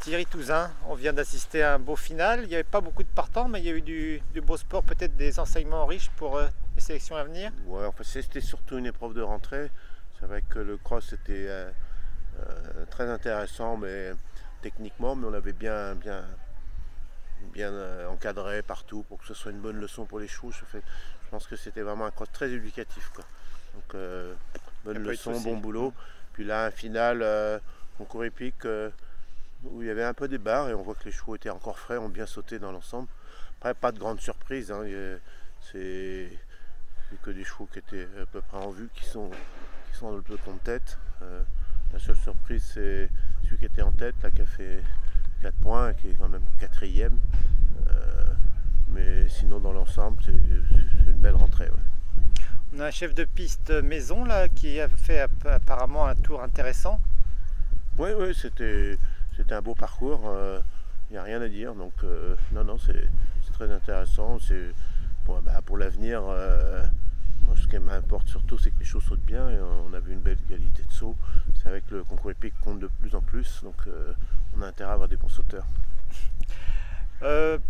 Thierry Touzin, on vient d'assister à un beau final. Il n'y avait pas beaucoup de partants, mais il y a eu du beau sport, peut-être des enseignements riches pour les sélections à venir. Ouais, enfin, c'était surtout une épreuve de rentrée. C'est vrai que le cross était très intéressant, mais techniquement, mais on avait bien encadré partout pour que ce soit une bonne leçon pour les chevaux. Je pense que c'était vraiment un cross très éducatif, quoi. Donc, Il n'y bonne a pas eu de leçon, soucis. bon boulot. Puis là, un final, concours épique, où il y avait un peu des barres et on voit que les chevaux étaient encore frais, ont bien sauté dans l'ensemble. Après, pas de grande surprise, hein. C'est que des chevaux qui étaient à peu près en vue, qui sont dans le peloton de tête. La seule surprise, c'est celui qui était en tête, là, qui a fait 4 points, qui est quand même quatrième. Euh, mais sinon, dans l'ensemble, c'est une belle rentrée. Ouais. On a un chef de piste maison là qui a fait apparemment un tour intéressant. Oui, oui, c'était un beau parcours. Il n'y a rien à dire. Donc, non, non, c'est très intéressant. C'est pour l'avenir. Moi, ce qui m'importe surtout, c'est que les choses sautent bien. Et on a vu une belle qualité de saut. C'est vrai que le concours épique compte de plus en plus. Donc, on a intérêt à avoir des bons sauteurs.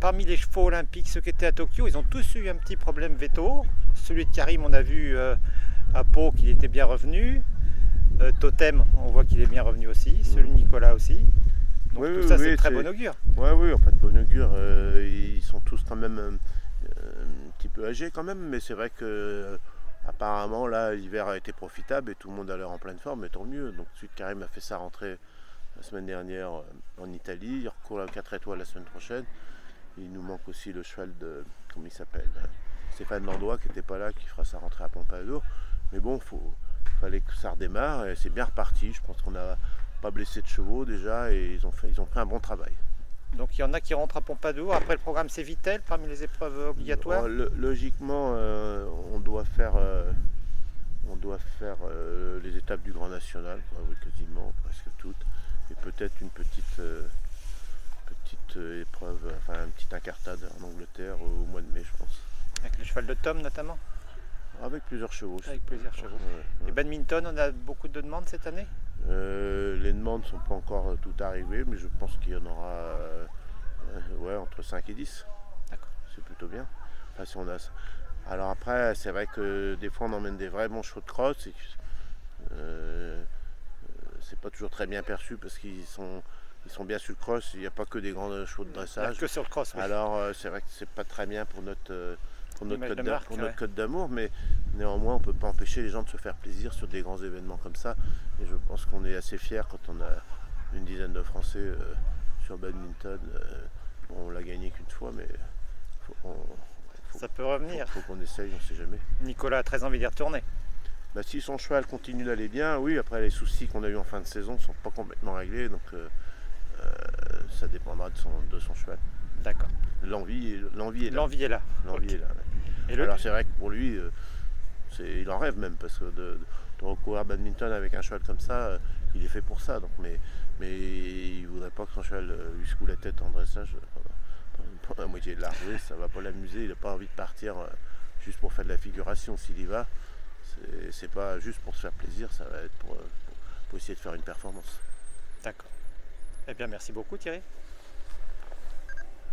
Parmi les chevaux olympiques, ceux qui étaient à Tokyo, ils ont tous eu un petit problème veto. Celui de Karim, on a vu à Pau qu'il était bien revenu. Totem, on voit qu'il est bien revenu aussi. Celui de Nicolas aussi. Donc Oui, tout oui, ça, c'est oui, très bon augure. ouais, oui, en fait, de bon augure. Ils sont tous quand même un petit peu âgés quand même, mais c'est vrai que apparemment là, l'hiver a été profitable et tout le monde a l'air en pleine forme, mais tant mieux. Donc, suite Karim a fait sa rentrée la semaine dernière en Italie. Il recourt à 4 étoiles la semaine prochaine. Il nous manque aussi le cheval de, comment il s'appelle, Stéphane Landois qui n'était pas là, qui fera sa rentrée à Pompadour. Mais bon, fallait que ça redémarre et c'est bien reparti. Je pense qu'on n'a pas blessé de chevaux déjà et ils ont fait un bon travail. Donc il y en a qui rentrent à Pompadour. Après le programme, c'est Vitel parmi les épreuves obligatoires. Logiquement, on doit faire les étapes du Grand National, quoi, oui, quasiment, presque toutes. Et peut-être une petite épreuve, enfin une petite incartade en Angleterre au mois de mai, je pense. Avec le cheval de Tom notamment. Avec plusieurs chevaux. Avec plusieurs chevaux. Ouais, Et ouais. badminton, on a beaucoup de demandes cette année. Les demandes ne sont pas encore toutes arrivées, mais je pense qu'il y en aura ouais, entre 5 et 10. D'accord. C'est plutôt bien. Enfin, si on a... Alors après, c'est vrai que des fois on emmène des vrais bons chevaux de cross et euh, c'est pas toujours très bien perçu parce ils sont bien sur le cross, il n'y a pas que des grands chevaux de Il n'y a dressage. que sur le cross, oui. Alors c'est vrai que c'est pas très bien pour L'image de marque, pour notre ouais. code d'amour, mais néanmoins on peut pas empêcher les gens de se faire plaisir sur des grands événements comme ça. Et je pense qu'on est assez fiers quand on a une dizaine de Français sur badminton. Bon, on l'a gagné qu'une fois, mais faut qu'on Ça peut revenir. faut qu'on essaye, on sait jamais. Nicolas a très envie d'y retourner. Bah, si son cheval continue d'aller bien, oui, après les soucis qu'on a eu en fin de saison ne sont pas complètement réglés, donc ça dépendra de son cheval. D'accord. L'envie est là. L'envie est là. L'envie Ok. est là. Ouais. Et le, Alors c'est vrai que pour lui, il en rêve même, parce que de recourir à badminton avec un cheval comme ça, il est fait pour ça. Donc, mais il voudrait pas que son cheval lui secoue la tête en dressage pendant la moitié de l'arrivée, ça va pas l'amuser, il n'a pas envie de partir juste pour faire de la figuration. S'il y va, c'est pas juste pour se faire plaisir, ça va être pour essayer de faire une performance. D'accord. Eh bien, merci beaucoup Thierry.